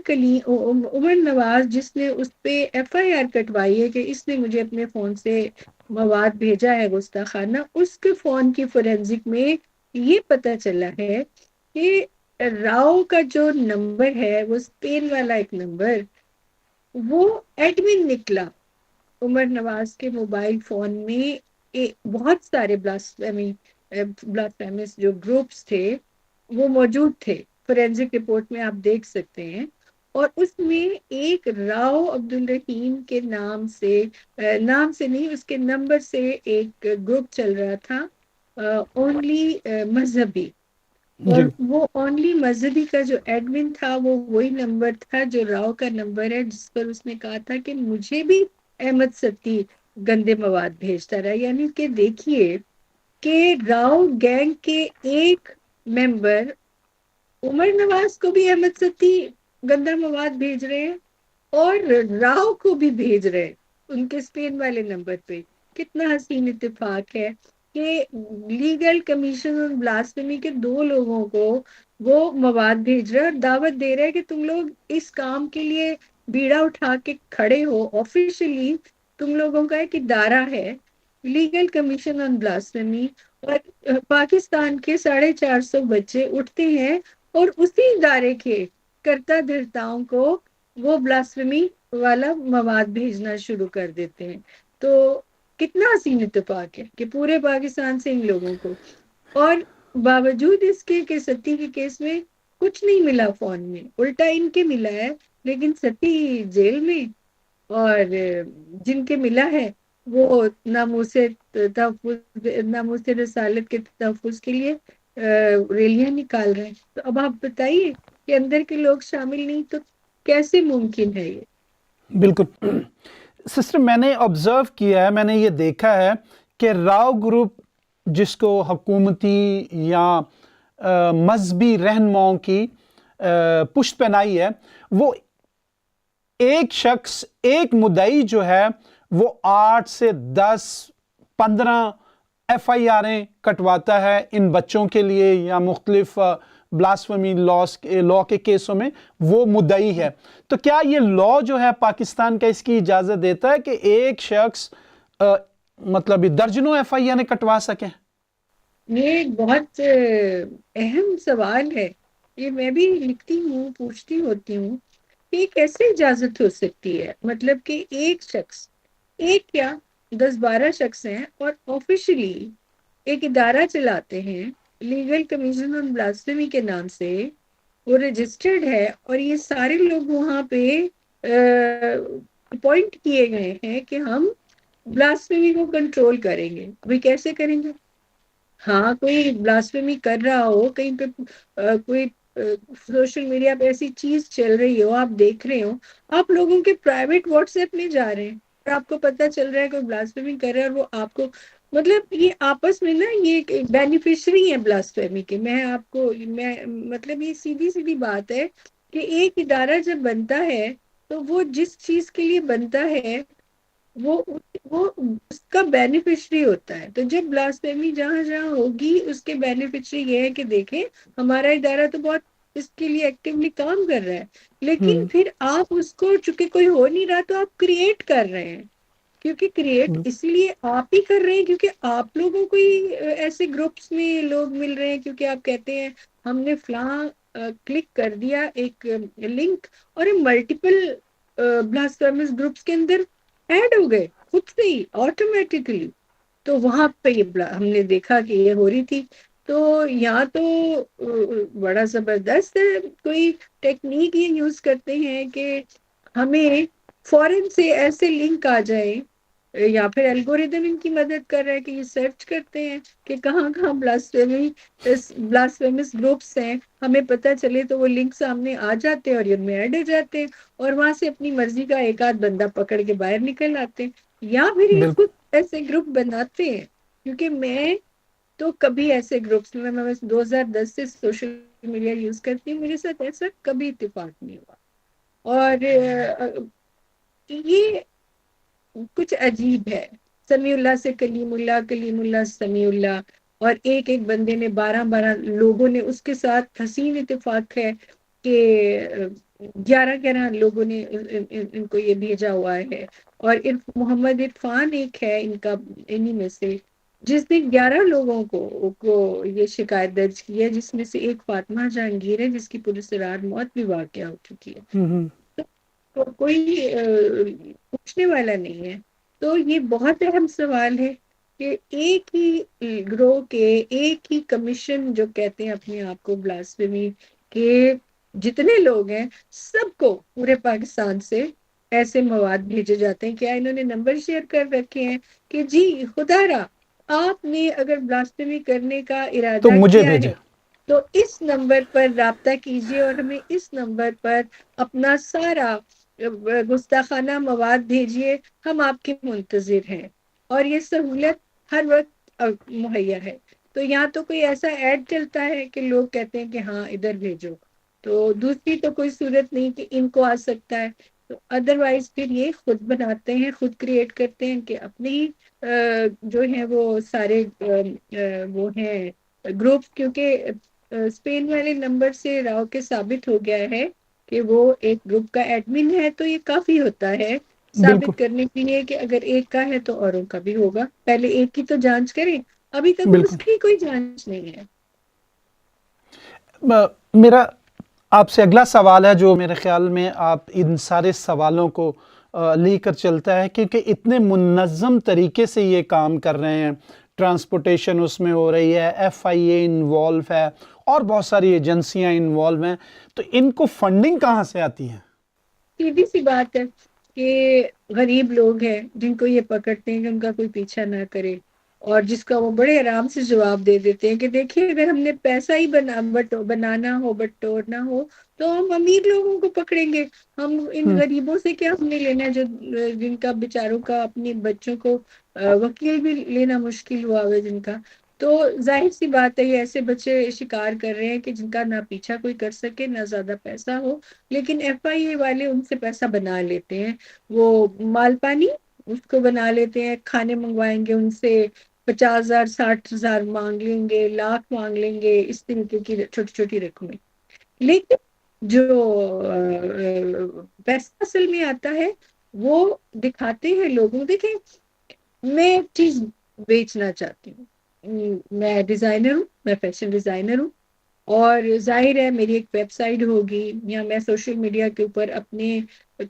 نواز جس نے اس پہ ایف آئی آر کٹوائی ہے کہ اس نے مجھے اپنے فون سے مواد بھیجا ہے گستاخانہ، اس کے فون کی فورینزک میں یہ پتہ چلا ہے کہ راؤ کا جو نمبر ہے وہ اسپین والا ایک نمبر، وہ ایڈمن نکلا عمر نواز کے موبائل فون میں، بہت سارے بلاسفیمس جو گروپس تھے وہ موجود تھے، فورینزک رپورٹ میں آپ دیکھ سکتے ہیں، اور اس میں ایک راؤ عبد الرحیم کے نام سے نہیں، اس کے نمبر سے ایک گروپ چل رہا تھا اونلی مذہبی، جی، اور وہ اونلی مذہبی کا جو ایڈمن تھا وہ وہی نمبر تھا جو راؤ کا نمبر ہے، جس پر اس نے کہا تھا کہ مجھے بھی احمد ستی گندے مواد بھیجتا رہا، یعنی کہ دیکھیے کہ راؤ گینگ کے ایک ممبر عمر نواز کو بھی احمد ستی گندا مواد بھیج رہے ہیں اور راؤ کو بھی بھیج رہے ہیں ان کے اسپین والے نمبر پہ. کتنا حسین اتفاق ہے کہ لیگل کمیشن آن بلاسفیمی کے 2 لوگوں کو وہ مواد بھیج رہے ہیں اور دعوت دے رہے ہیں کہ تم لوگ اس کام کے لیے بیڑا اٹھا کے کھڑے ہو. آفیشلی تم لوگوں کا ایک ادارہ ہے لیگل کمیشن آن بلاسفیمی, اور پاکستان کے 450 بچے اٹھتے ہیں اور اسی ادارے کے کرتا دھرتاؤں کو وہ بلاسفیمی والا مواد بھیجنا شروع کر دیتے ہیں. تو کتنا حسین اتفاق ہے کہ پورے پاکستان سے ان لوگوں کو, اور باوجود اس کے کہ ستی کے کیس میں کچھ نہیں ملا فون میں, الٹا ان کے ملا ہے, لیکن ستی جیل میں, اور جن کے ملا ہے وہ ناموس تحفظ, ناموس رسالت کے تحفظ کے لیے ریلیاں نکال رہے ہیں. تو اب آپ بتائیے کہ اندر کے لوگ شامل نہیں تو کیسے ممکن ہے یہ؟ بالکل سسٹر, میں نے آبزرو کیا ہے, میں نے یہ دیکھا ہے کہ راؤ گروپ جس کو حکومتی یا مذہبی رہنماؤں کی پشت پہنائی ہے, وہ ایک شخص, ایک مدعی جو ہے وہ 8 سے 10 15 FIRیں کٹواتا ہے ان بچوں کے لیے یا مختلف بلاسفیمی لا کے کیسوں میں وہ مدعی ہے. تو کیا یہ لا جو ہے پاکستان کا اس کی اجازت دیتا ہے کہ ایک شخص مطلب درجنوں FIRیں کٹوا سکے؟ یہ ایک بہت اہم سوال ہے. یہ میں بھی لکھتی ہوں, پوچھتی ہوتی ہوں کہ کیسے اجازت ہو سکتی ہے. مطلب کہ ایک شخص, ایک کیا 10-12 شخص ہیں اور آفیشلی ایک ادارہ چلاتے ہیں لیگل کمیشن آن بلاسفیمی کے نام سے, وہ رجسٹرڈ ہے, اور یہ سارے لوگ وہاں پہ اپوائنٹ کیے گئے ہیں کہ ہم بلاسفیمی کو کنٹرول کریں گے. وہ کیسے کریں گے؟ ہاں کوئی بلاسفیمی کر رہا ہو کہیں پہ, کوئی سوشل میڈیا پہ ایسی چیز چل رہی ہو, آپ دیکھ رہے ہو, آپ لوگوں کے پرائیویٹ واٹس ایپ میں جا رہے ہیں اور آپ کو پتا چل رہا ہے کوئی بلاسفیمی کر رہا ہے, اور وہ آپ کو, مطلب یہ آپس میں نا یہ بینیفیشری ہے بلاسفیمی کے. میں آپ کو مطلب یہ سیدھی سیدھی بات ہے کہ ایک ادارہ جب بنتا ہے تو وہ جس چیز کے لیے بنتا ہے وہ اس کا بینیفیشری ہوتا ہے. تو جب بلاسفیمی جہاں جہاں ہوگی اس کے بینیفیشری یہ ہے کہ دیکھیں ہمارا ادارہ تو بہت اس کے لیے ایکٹیولی کام کر رہا ہے, لیکن پھر آپ اس کو چونکہ کوئی ہو نہیں رہا تو آپ کریٹ کر رہے ہیں, کیونکہ کریٹ اس لیے آپ ہی کر رہے ہیں کیونکہ آپ لوگوں کو ہی ایسے گروپس میں لوگ مل رہے ہیں, کیونکہ آپ کہتے ہیں ہم نے فلاں کلک کر دیا ایک لنک اور ملٹیپل بلاسفیمس گروپس کے اندر ایڈ ہو گئے خود سے ہی آٹومیٹکلی. تو وہاں پہ ہم نے دیکھا کہ یہ ہو رہی تھی. تو یہاں تو بڑا زبردست کوئی ٹیکنیک یہ یوز کرتے ہیں کہ ہمیں فورن سے ایسے لنک آ جائے, یا پھر الگوریدم ان کی مدد کر رہا ہے کہ یہ سرچ کرتے ہیں کہ کہاں کہاں بلاسفیمس گروپس ہیں, ہمیں پتہ چلے تو وہ لنک سامنے آ جاتے ہیں اور ان میں ایڈ ہو جاتے ہیں, اور وہاں سے اپنی مرضی کا ایک آدھ بندہ پکڑ کے باہر نکل آتے ہیں, یا پھر یہ بالکل خود ایسے گروپ بناتے ہیں. کیونکہ میں تو کبھی ایسے گروپس میں 2010 سے سوشل میڈیا یوز کرتی ہوں, میرے ساتھ ایسا کبھی اتفاق نہیں ہوا. اور یہ کچھ عجیب ہے, سمیع اللہ سے کلیم اللہ, کلیم اللہ سے سمیع اللہ, اور ایک ایک بندے نے 12 لوگوں نے اس کے ساتھ حسین اتفاق ہے کہ 11 لوگوں نے ان کو یہ بھیجا ہوا ہے. اور محمد عرفان ایک ہے ان کا, انہی میں سے جس نے 11 لوگوں کو یہ شکایت درج کی ہے, جس میں سے ایک فاطمہ جہانگیر ہے جس کی پولیس رات موت بھی واقع ہو چکی ہے. تو کوئی پوچھنے والا نہیں ہے. تو یہ بہت اہم سوال ہے کہ ایک ہی گروہ کے, ایک ہی کمیشن جو کہتے ہیں اپنے آپ کو بلاسفیمی کے, جتنے لوگ ہیں سب کو پورے پاکستان سے ایسے مواد بھیجے جاتے ہیں. کیا انہوں نے نمبر شیئر کر رکھے ہیں کہ جی خدا را آپ نے اگر بلاسفیمی کرنے کا تو ارادہ مجھے کیا بھیجے. ہے تو اس نمبر پر رابطہ کیجیے اور ہمیں اس نمبر پر اپنا سارا گستاخانہ مواد بھیجیے, ہم آپ کے منتظر ہیں. اور یہ سہولت ہر وقت مہیا ہے. تو یہاں تو کوئی ایسا ایڈ چلتا ہے کہ لوگ کہتے ہیں کہ ہاں ادھر بھیجو، تو دوسری تو کوئی صورت نہیں کہ ان کو آ سکتا ہے. تو ادروائز پھر یہ خود بناتے ہیں، خود کریٹ کرتے ہیں کہ اپنے ہی جو ہیں وہ سارے وہ ہیں گروپ. کیونکہ اسپین والے نمبر سے راؤ کے ثابت ہو گیا ہے کہ وہ ایک گروپ کا ایڈمن ہے، تو یہ کافی ہوتا ہے بالکل ثابت کرنے کے لیے کہ اگر ایک کا ہے تو اوروں کا بھی ہوگا. پہلے ایک کی تو جانچ کریں، ابھی تک اس بالکل. کی کوئی جانچ نہیں ہے. میرا آپ سے اگلا سوال ہے جو میرے خیال میں آپ ان سارے سوالوں کو لے کر چلتا ہے، کیونکہ اتنے منظم طریقے سے یہ کام کر رہے ہیں. ٹرانسپورٹیشن اس میں ہو رہی ہے، ایف آئی اے انوالو ہے، اور بہت ساری ایجنسیاں انوالو ہیں. تو ان کو فنڈنگ کہاں سے آتی ہے؟ سیدھی سی بات ہے کہ غریب لوگ ہیں جن کو یہ پکڑتے ہیں کہ ان کا کوئی پیچھا نہ کرے، اور جس کا وہ بڑے آرام سے جواب دے دیتے ہیں کہ دیکھیے اگر ہم نے پیسہ ہی بنانا ہو، بٹورنا ہو، تو ہم امیر لوگوں کو پکڑیں گے. ہم ان غریبوں سے کیا ہم نے لینا ہے، جو جن کا بیچاروں کا اپنے بچوں کو وکیل بھی لینا مشکل ہوا ہوا جن کا. تو ظاہر سی بات ہے یہ ایسے بچے شکار کر رہے ہیں کہ جن کا نہ پیچھا کوئی کر سکے، نہ زیادہ پیسہ ہو، لیکن ایف آئی اے والے ان سے پیسہ بنا لیتے ہیں. وہ مال پانی اس کو بنا لیتے ہیں، کھانے منگوائیں گے ان سے 50,000 60,000 مانگ لیں گے، لاکھ مانگ لیں گے، اس طریقے کی چھوٹی چھوٹی رقمیں. لیکن جو پیسہ اصل میں آتا ہے وہ دکھاتے ہیں لوگوں. دیکھیں میں ایک چیز بیچنا چاہتی ہوں، میں ڈیزائنر ہوں، میں فیشن ڈیزائنر ہوں، اور ظاہر ہے میری ایک ویب سائٹ ہوگی، یا میں سوشل میڈیا کے اوپر اپنے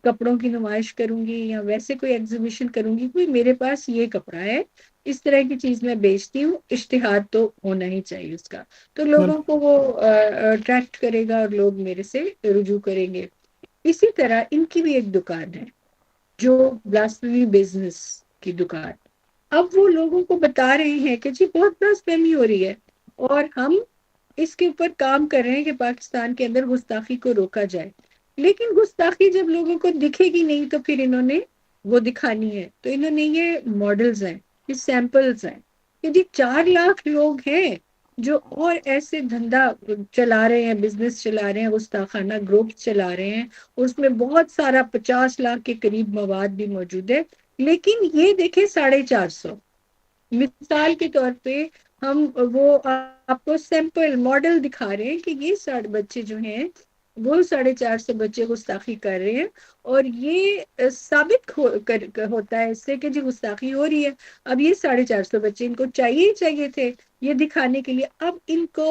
کپڑوں کی نمائش کروں گی، یا ویسے کوئی ایگزیبیشن کروں گی. کوئی میرے پاس یہ کپڑا ہے، اس طرح کی چیز میں بیچتی ہوں، اشتہار تو ہونا ہی چاہیے اس کا، تو لوگوں کو وہ اٹریکٹ کرے گا اور لوگ میرے سے رجوع کریں گے. اسی طرح ان کی بھی ایک دکان ہے جو بلاسفیمی بزنس کی دکان. اب وہ لوگوں کو بتا رہے ہیں کہ جی بہت بلاسفیمی ہو رہی ہے، اور ہم اس کے اوپر کام کر رہے ہیں کہ پاکستان کے اندر گستاخی کو روکا جائے. لیکن گستاخی جب لوگوں کو دکھے گی نہیں تو پھر انہوں نے وہ دکھانی ہے. تو انہوں نے یہ ماڈلز ہیں، یہ سیمپلز ہیں کہ جی 4 لاکھ لوگ ہیں جو اور ایسے دھندا چلا رہے ہیں، بزنس چلا رہے ہیں، گستاخانہ گروپ چلا رہے ہیں. اس میں بہت سارا 50 لاکھ کے قریب مواد بھی موجود ہے. لیکن یہ دیکھیں 450. مثال کے طور پہ ہم وہ آپ کو سیمپل ماڈل دکھا رہے ہیں کہ یہ 60 بچے جو ہیں وہ 450 بچے گستاخی کر رہے ہیں، اور یہ ثابت ہوتا ہے اس سے کہ جی گستاخی ہو رہی ہے. اب یہ 450 بچے ان کو چاہیے ہی چاہیے تھے یہ دکھانے کے لیے. اب ان کو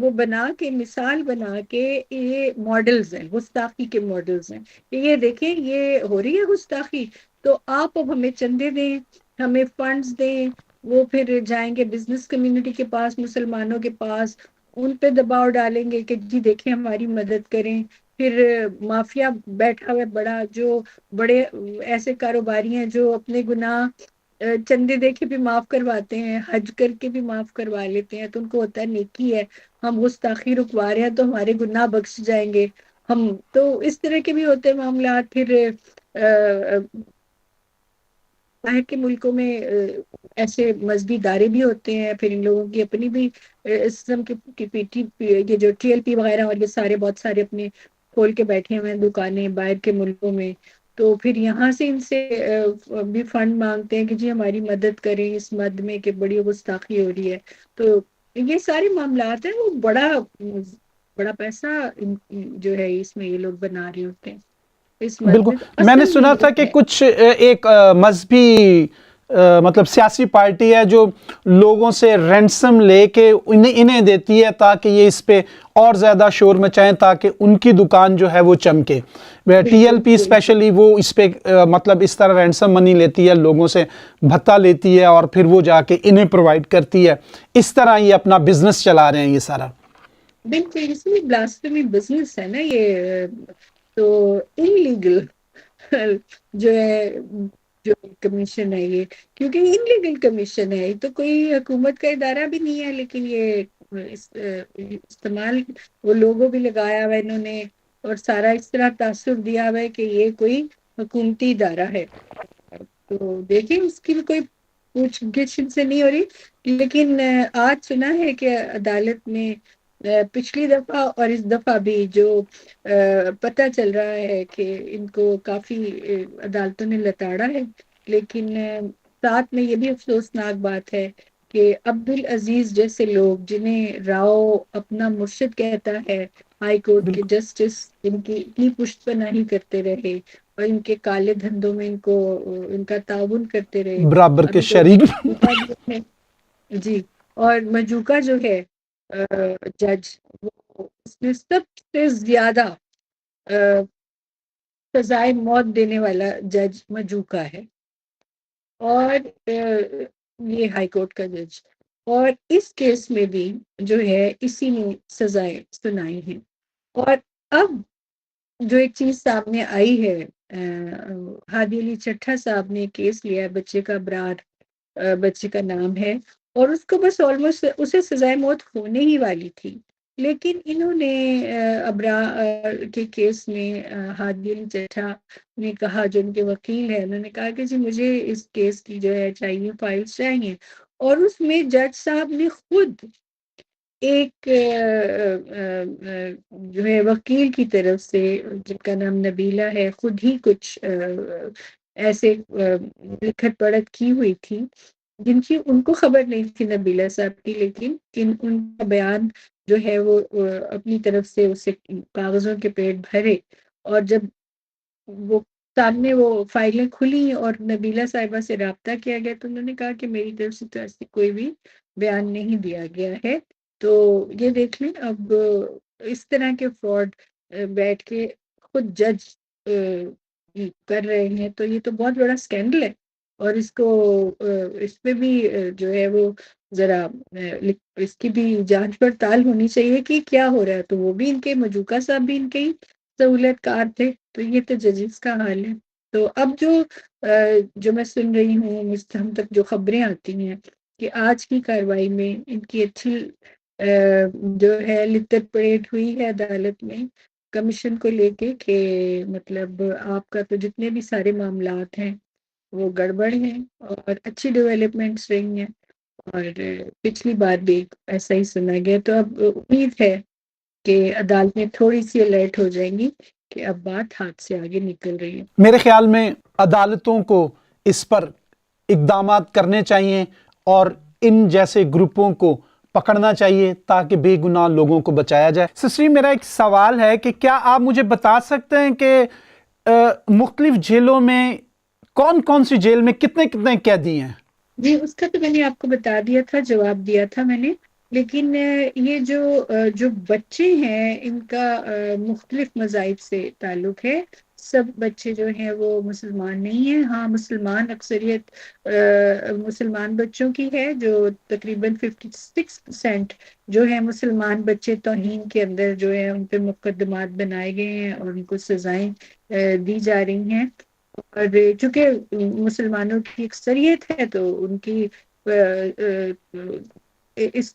وہ بنا کے، مثال بنا کے، یہ ماڈلز ہیں، گستاخی کے ماڈلز ہیں کہ یہ دیکھیں یہ ہو رہی ہے گستاخی، تو آپ اب ہمیں چندے دیں، ہمیں فنڈز دیں. وہ پھر جائیں گے بزنس کمیونٹی کے پاس، مسلمانوں کے پاس، ان پہ دباؤ ڈالیں گے کہ جی دیکھیں ہماری مدد کریں. پھر مافیا بیٹھا ہوا بڑا، جو بڑے ایسے کاروباری ہیں جو اپنے گناہ چندے دے کے بھی معاف کرواتے ہیں، حج کر کے بھی معاف کروا لیتے ہیں. تو ان کو ہوتا ہے نیکی ہے، ہم گستاخی رکوا رہے ہیں تو ہمارے گناہ بخش جائیں گے ہم. تو اس طرح کے بھی ہوتے ہیں معاملات. پھر باہر کے ملکوں میں ایسے مذہبی ادارے بھی ہوتے ہیں، پھر ان لوگوں کی اپنی بھی اس قسم کی یہ جو ٹی ایل پی وغیرہ اور یہ سارے بہت سارے اپنے کھول کے بیٹھے ہوئے ہیں دکانیں باہر کے ملکوں میں. تو پھر یہاں سے ان سے بھی فنڈ مانگتے ہیں کہ جی ہماری مدد کریں اس مد میں کہ بڑی گستاخی ہو رہی ہے. تو یہ سارے معاملات ہیں، وہ بڑا پیسہ جو ہے اس میں یہ لوگ بنا رہے ہوتے ہیں اس مد بالکل. میں. تو میں نے اصل میں سنا تھا یہ کہ ہے. کچھ ایک مذہبی مطلب سیاسی پارٹی ہے جو لوگوں سے رینسم لے کے انہیں دیتی ہے تاکہ یہ اس پہ اور زیادہ شور مچائیں تاکہ ان کی دکان جو ہے وہ چمکے. ٹی ایل بالکل پی بالکل اسپیشلی وہ اس پہ مطلب اس طرح رینسم منی لیتی ہے، لوگوں سے بھتہ لیتی ہے، اور پھر وہ جا کے انہیں پرووائڈ کرتی ہے. اس طرح یہ اپنا بزنس چلا رہے ہیں یہ سارا. بالکل اس میں بلاسفیمی بزنس ہے نا یہ. تو انلیگل جو ہے، جو کمیشن ہے یہ، کیونکہ انلیگل کمیشن ہے، تو کوئی حکومت کا ادارہ بھی نہیں ہے، لیکن یہ استعمال وہ لوگوں بھی لگایا ہوا انہوں نے، اور سارا اس طرح تاثر دیا ہوا ہے کہ یہ کوئی حکومتی ادارہ ہے. تو دیکھیں اس کی بھی کوئی پوچھ گچھ ان سے نہیں ہو رہی، لیکن آج سنا ہے کہ عدالت میں پچھلی دفعہ اور اس دفعہ بھی جو پتہ چل رہا ہے کہ ان کو کافی عدالتوں نے لتاڑا ہے، لیکن ساتھ میں یہ بھی افسوسناک بات ہے کہ عبدالعزیز جیسے لوگ جنہیں راؤ اپنا مرشد کہتا ہے، ہائی کورٹ کے بالکل جسٹس، جن کی اتنی پشت پناہی کرتے رہے اور ان کے کالے دھندوں میں ان کا تعاون کرتے رہے. برابر کے ابھی تو شریک. مجوکا جو ہے، جی، اور مجوکا جو ہے جج، وہ اس میں سب سے زیادہ سزائے موت دینے والا جج مجوکا ہے، اور یہ ہائی کورٹ کا جج، اور اس کیس میں بھی جو ہے اسی نے سزائیں سنائی ہیں. اور اب جو ایک چیز سامنے آئی ہے، ہادی علی چٹھا صاحب نے کیس لیا ہے، بچے کا ابرار بچے کا نام ہے، اور اس کو بس آلموسٹ اسے سزائے موت ہونے ہی والی تھی، لیکن انہوں نے ابرار کے کیس میں ہادی علی چٹھا نے کہا، جو ان کے وکیل ہیں، انہوں نے کہا کہ جی مجھے اس کیس کی جو ہے چاہیے، فائلز چاہیے، اور اس میں جج صاحب نے خود ایک جو ہے وکیل کی طرف سے، جن کا نام نبیلہ ہے، خود ہی کچھ ایسے لکھت پڑھت کی ہوئی تھی جن کی ان کو خبر نہیں تھی نبیلہ صاحب کی، لیکن ان کا بیان جو ہے وہ اپنی طرف سے اسے کاغذوں کے پیٹ بھرے، اور جب وہ سامنے وہ فائلیں کھلی اور نبیلہ صاحبہ سے رابطہ کیا گیا تو انہوں نے کہا کہ میری طرف سے تو ایسی کوئی بھی بیان نہیں دیا گیا ہے. تو یہ دیکھ لیں، اب اس طرح کے فراڈ بیٹھ کے خود جج کر رہے ہیں، تو یہ تو بہت بڑا سکینڈل ہے، اور اس پہ بھی جو ہے وہ ذرا اس کی بھی جانچ پڑتال ہونی چاہیے کہ کیا ہو رہا ہے. تو وہ بھی ان کے مجوکا صاحب بھی ان کے ہی سہولت کار تھے، تو یہ تو ججز کا حال ہے. تو اب جو میں سن رہی ہوں، ہم تک جو خبریں آتی ہیں کہ آج کی کاروائی میں ان کی اچھی جو ہے لطت پریڈ ہوئی ہے عدالت میں کمیشن کو لے کے، کہ مطلب آپ کا تو جتنے بھی سارے معاملات ہیں وہ گڑبڑ ہیں، اور اچھی ڈیولپمنٹس رہی ہیں، اور پچھلی بار بھی ایسا ہی سنا گیا. تو اب امید ہے کہ عدالت میں تھوڑی سی الرٹ ہو جائیں گی کہ اب بات ہاتھ سے آگے نکل رہی ہے. میرے خیال میں عدالتوں کو اس پر اقدامات کرنے چاہیے اور ان جیسے گروپوں کو پکڑنا چاہیے تاکہ بے گناہ لوگوں کو بچایا جائے. سسٹری، میرا ایک سوال ہے کہ کیا آپ مجھے بتا سکتے ہیں کہ مختلف جیلوں میں کون کون سی جیل میں کتنے کتنے قیدی ہیں؟ جی، اس کا تو میں نے آپ کو بتا دیا تھا، جواب دیا تھا میں نے، لیکن یہ جو بچے ہیں ان کا مختلف مذاہب سے تعلق ہے. سب بچے جو ہیں وہ مسلمان نہیں ہیں. ہاں، مسلمان اکثریت مسلمان بچوں کی ہے، جو تقریباً 56% جو ہے مسلمان بچے توہین کے اندر جو ہے ان پہ مقدمات بنائے گئے ہیں اور ان کو سزائیں دی جا رہی ہیں. اور چونکہ مسلمانوں کی اکثریت ہے تو ان کی اس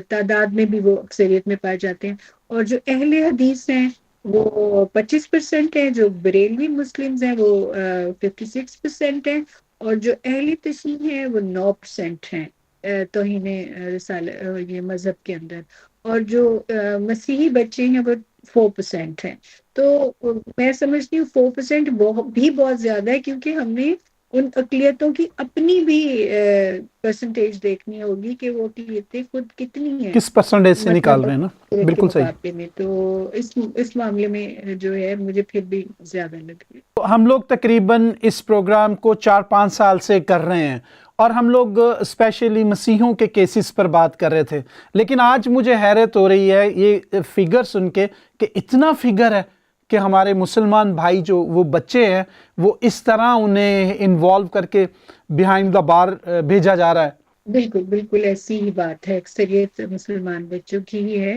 تعداد میں بھی وہ اکثریت میں پائے جاتے ہیں. اور جو اہل حدیث ہیں وہ 25% ہیں، جو بریلوی مسلمز ہیں وہ 56% ہیں، اور جو اہل تشیع ہیں وہ 9% ہیں توہین رسالت یہ مذہب کے اندر، اور جو مسیحی بچے ہیں وہ 4% ہیں. تو میں سمجھتی ہوں 4% بھی بہت زیادہ ہے، کیونکہ ہم نے ان اقلیتوں کی اپنی بھی پرسنٹیج دیکھنی ہوگی کہ وہ اقلیتیں خود کتنی ہیں، کس پرسنٹیج سے نکال مطلب رہے ہیں نا؟ کے بالکل صحیح. مقابلے میں. تو اس معاملے میں جو ہے مجھے پھر بھی زیادہ لگ رہی ہے. ہم لوگ تقریباً اس پروگرام کو 4-5 سال سے کر رہے ہیں، اور ہم لوگ اسپیشلی مسیحوں کے کیسز پر بات کر رہے تھے، لیکن آج مجھے حیرت ہو رہی ہے یہ فگر سن کے کہ اتنا فگر ہے کہ ہمارے مسلمان بھائی جو وہ بچے ہیں وہ اس طرح انہیں انوالو کر کے بیہائنڈ دا بار بھیجا جا رہا ہے. بالکل بالکل ایسی ہی بات ہے، اکثریت مسلمان بچوں کی ہی ہے،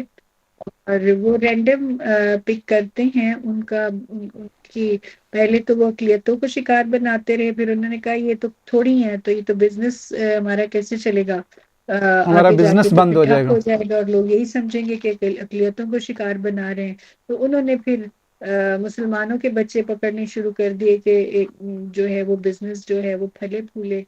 اور وہ رینڈم پک کرتے ہیں ان کی. پہلے تو وہ اقلیتوں کو شکار بناتے رہے، پھر انہوں نے کہا یہ تو تھوڑی ہے، تو یہ تو بزنس ہمارا کیسے چلے گا ہمارا آگے جا کے، بزنس تو بند پھر ہو جائے ٹھپ گا. ہو جائے گا اور لوگ یہی سمجھیں گے کہ اقلیتوں کو شکار بنا رہے ہیں. تو انہوں نے پھر مسلمانوں کے بچے پکڑنے شروع کر دیے کہ جو ہے وہ بزنس جو ہے وہ پھلے پھولے.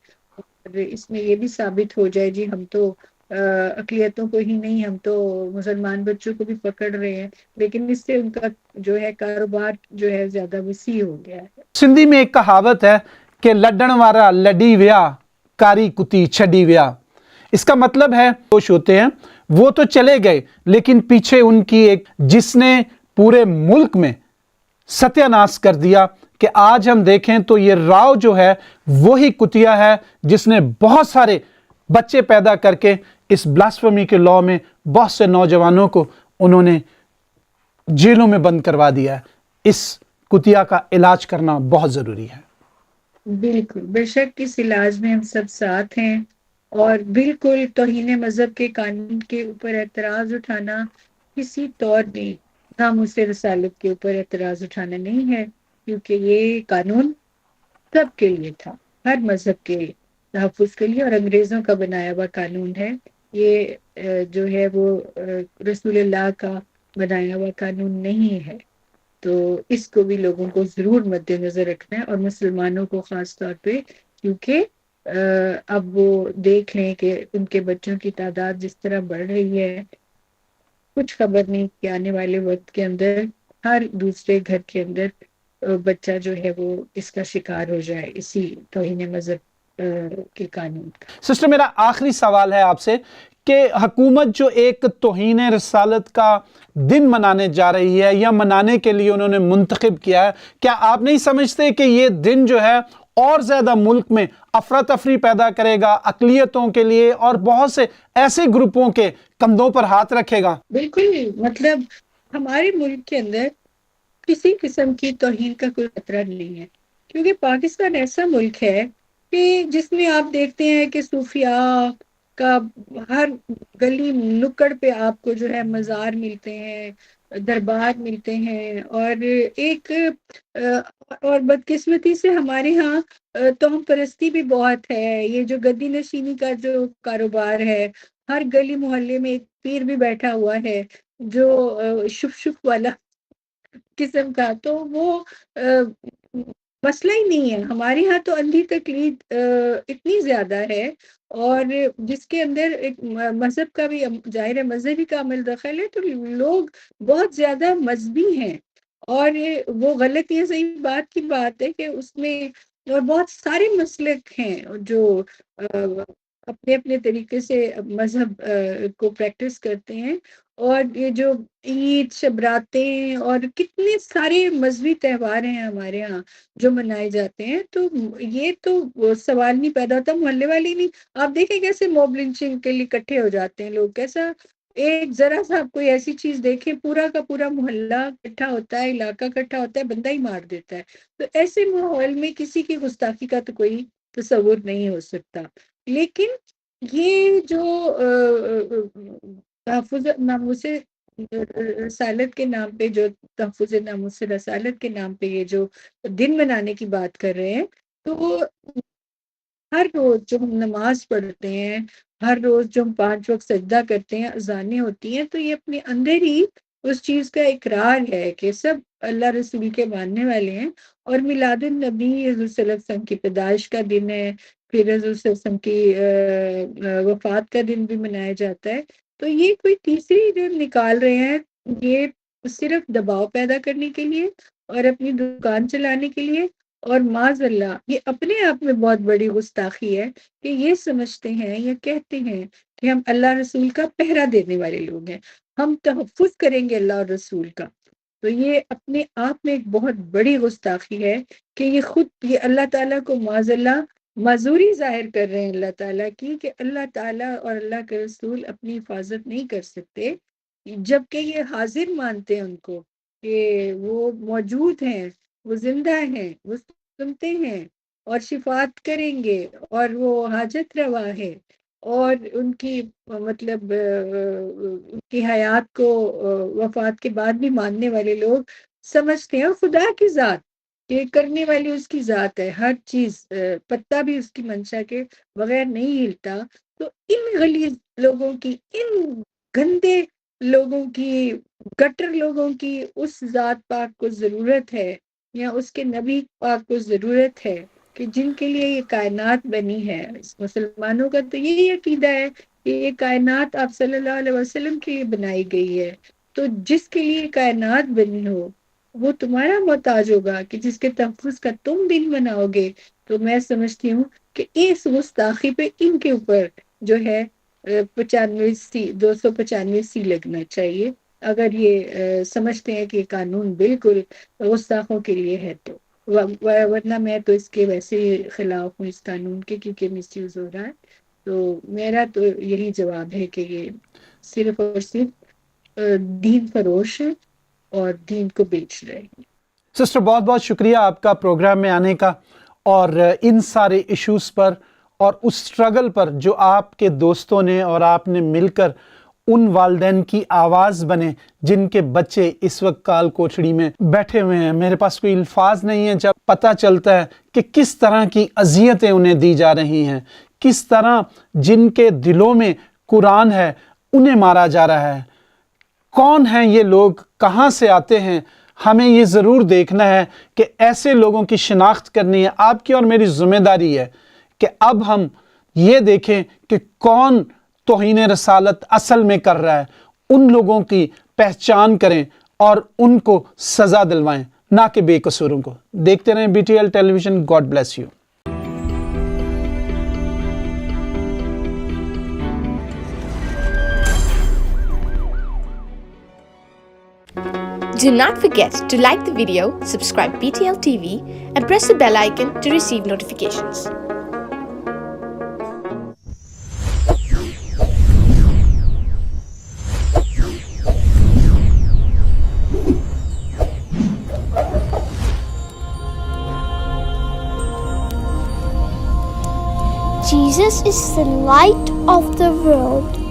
اس میں یہ بھی ثابت ہو جائے جی ہم تو اقلیتوں کو ہی نہیں، ہم تو مسلمان بچوں کو بھی پکڑ رہے ہیں، لیکن اس سے ان کا جو ہے کاروبار جو ہے زیادہ وسیع ہو گیا ہے۔ سندھی میں ایک کہاوت ہے کہ لڈن وارا لڈی ویا کاری کتی چھڈی ویا۔ اس کا مطلب ہے خوش ہوتے ہیں، وہ تو چلے گئے لیکن پیچھے ان کی ایک جس نے پورے ملک میں ستیہ ناش کر دیا، کہ آج ہم دیکھیں تو یہ راؤ جو ہے وہی کتیا ہے جس نے بہت سارے بچے پیدا کر کے اس بلاسفیمی کے لاء میں بہت سے نوجوانوں کو انہوں نے جیلوں میں بند کروا دیا ہے۔ اس کتیا کا علاج کرنا بہت ضروری ہے۔ بالکل، بے شک اس علاج میں ہم سب ساتھ ہیں، اور بالکل توہین مذہب کے قانون کے اوپر اعتراض اٹھانا کسی طور بھی ناموس رسالت کے اوپر اعتراض اٹھانا نہیں ہے، کیونکہ یہ قانون سب کے لیے تھا، ہر مذہب کے تحفظ کے لیے، اور انگریزوں کا بنایا ہوا قانون ہے یہ۔ جو ہے وہ رسول اللہ کا بنایا ہوا قانون نہیں ہے، تو اس کو بھی لوگوں کو ضرور مد نظر رکھنا ہے، اور مسلمانوں کو خاص طور پہ، کیونکہ اب وہ دیکھ لیں کہ ان کے بچوں کی تعداد جس طرح بڑھ رہی ہے، کچھ خبر نہیں کہ آنے والے وقت کے اندر ہر دوسرے گھر کے اندر بچہ جو ہے وہ اس کا شکار ہو جائے، اسی توہین مذہب کے قانون کا۔ سسٹر، میرا آخری سوال ہے آپ سے کہ حکومت جو ایک توہین رسالت کا دن منانے جا رہی ہے یا منانے کے لیے انہوں نے منتخب کیا ہے، کیا آپ نہیں سمجھتے کہ یہ دن جو ہے اور زیادہ ملک میں افراتفری پیدا کرے گا اقلیتوں کے لیے، اور بہت سے ایسے گروپوں کے کندھوں پر ہاتھ رکھے گا؟ بالکل، مطلب ہمارے ملک کے اندر کسی قسم کی توہین کا کوئی خطرہ نہیں ہے، کیونکہ پاکستان ایسا ملک ہے کہ جس میں آپ دیکھتے ہیں کہ صوفیاء کا ہر گلی نکڑ پہ آپ کو جو ہے مزار ملتے ہیں، دربار ملتے ہیں، اور ایک اور بدقسمتی سے ہمارے ہاں توہم پرستی بھی بہت ہے، یہ جو گدی نشینی کا جو کاروبار ہے، ہر گلی محلے میں ایک پیر بھی بیٹھا ہوا ہے جو شف شف والا قسم کا، تو وہ مسئلہ ہی نہیں ہے ہمارے ہاں۔ تو اندھی تقلید اتنی زیادہ ہے، اور جس کے اندر ایک مذہب کا بھی ظاہر ہے، مذہبی کا عمل دخل ہے، تو لوگ بہت زیادہ مذہبی ہیں، اور وہ غلط، یہ صحیح بات کی بات ہے کہ اس میں اور بہت سارے مسلک ہیں جو اپنے اپنے طریقے سے مذہب کو پریکٹس کرتے ہیں، اور یہ جو عید، شبراتیں اور کتنے سارے مذہبی تہوار ہیں ہمارے ہاں جو منائے جاتے ہیں، تو یہ تو سوال نہیں پیدا ہوتا، محلے والے نہیں، آپ دیکھیں کیسے موب لنچنگ کے لیے اکٹھے ہو جاتے ہیں لوگ، کیسا ایک ذرا سا آپ کوئی ایسی چیز دیکھیں پورا کا پورا محلہ اکٹھا ہوتا ہے، علاقہ اکٹھا ہوتا ہے، بندہ ہی مار دیتا ہے۔ تو ایسے ماحول میں کسی کی گستاخی کا تو کوئی تصور نہیں ہو سکتا، لیکن یہ جو تحفظ ناموس رسالت کے نام پہ، جو تحفظ ناموس رسالت کے نام پہ یہ جو دن منانے کی بات کر رہے ہیں، تو ہر روز جو ہم نماز پڑھتے ہیں، ہر روز جو ہم 5 وقت سجدہ کرتے ہیں، اذانیں ہوتی ہیں، تو یہ اپنے اندر ہی اس چیز کا اقرار ہے کہ سب اللہ رسول کے ماننے والے ہیں، اور میلاد النبی حضور صلی اللہ علیہ وسلم کی پیدائش کا دن ہے، پھر حضور صلی اللہ علیہ وسلم کی وفات کا دن بھی منایا جاتا ہے۔ تو یہ کوئی تیسری جو نکال رہے ہیں، یہ صرف دباؤ پیدا کرنے کے لیے اور اپنی دکان چلانے کے لیے، اور معاذ اللہ یہ اپنے آپ میں بہت بڑی گستاخی ہے کہ یہ سمجھتے ہیں یا کہتے ہیں کہ ہم اللہ رسول کا پہرا دینے والے لوگ ہیں، ہم تحفظ کریں گے اللہ اور رسول کا۔ تو یہ اپنے آپ میں ایک بہت بڑی گستاخی ہے کہ یہ خود یہ اللہ تعالیٰ کو معاذ اللہ معذوری ظاہر کر رہے ہیں اللہ تعالیٰ کی، کہ اللہ تعالیٰ اور اللہ کے رسول اپنی حفاظت نہیں کر سکتے، جبکہ یہ حاضر مانتے ہیں ان کو کہ وہ موجود ہیں، وہ زندہ ہیں، وہ سنتے ہیں اور شفاعت کریں گے، اور وہ حاجت روا ہے، اور ان کی مطلب ان کی حیات کو وفات کے بعد بھی ماننے والے لوگ سمجھتے ہیں، اور خدا کی ذات کہ کرنے والی اس کی ذات ہے، ہر چیز پتا بھی اس کی منشا کے بغیر نہیں ہلتا۔ تو ان غلیظ لوگوں کی، ان گندے لوگوں کی، گٹر لوگوں کی اس ذات پاک کو ضرورت ہے، یا اس کے نبی پاک کو ضرورت ہے کہ جن کے لیے یہ کائنات بنی ہے، مسلمانوں کا تو یہی عقیدہ ہے کہ یہ کائنات آپ صلی اللہ علیہ وسلم کے لیے بنائی گئی ہے، تو جس کے لیے کائنات بنی ہو وہ تمہارا محتاج ہوگا کہ جس کے تحفظ کا تم دن بناؤ گے. تو میں سمجھتی ہوں کہ اس گستاخی پہ ان کے اوپر جو ہے 295 لگنا چاہیے، اگر یہ سمجھتے ہیں کہ قانون بالکل گستاخوں کے لیے ہے تو. ورنہ میں تو اس کے ویسے ہی خلاف ہوں اس قانون کے، کیونکہ مس یوز ہو رہا ہے. تو میرا تو یہی جواب ہے کہ یہ صرف اور صرف دین فروش ہے اور دین کو بیچ رہے ہیں. سسٹر بہت بہت شکریہ آپ کا پروگرام میں آنے کا، اور ان سارے ایشوز پر اور اس سٹرگل پر جو آپ کے دوستوں نے اور آپ نے مل کر ان والدین کی آواز بنے جن کے بچے اس وقت کال کوٹڑی میں بیٹھے ہوئے ہیں. میرے پاس کوئی الفاظ نہیں ہیں جب پتہ چلتا ہے کہ کس طرح کی اذیتیں انہیں دی جا رہی ہیں، کس طرح جن کے دلوں میں قرآن ہے انہیں مارا جا رہا ہے. کون ہیں یہ لوگ، کہاں سے آتے ہیں؟ ہمیں یہ ضرور دیکھنا ہے کہ ایسے لوگوں کی شناخت کرنی ہے. آپ کی اور میری ذمہ داری ہے کہ اب ہم یہ دیکھیں کہ کون توہین رسالت اصل میں کر رہا ہے، ان لوگوں کی پہچان کریں اور ان کو سزا دلوائیں، نہ کہ بے قصوروں کو. دیکھتے رہیں BTL television. God bless you. Do not forget to like the video, subscribe BTL TV, and press the bell icon to receive notifications. Jesus is the light of the world.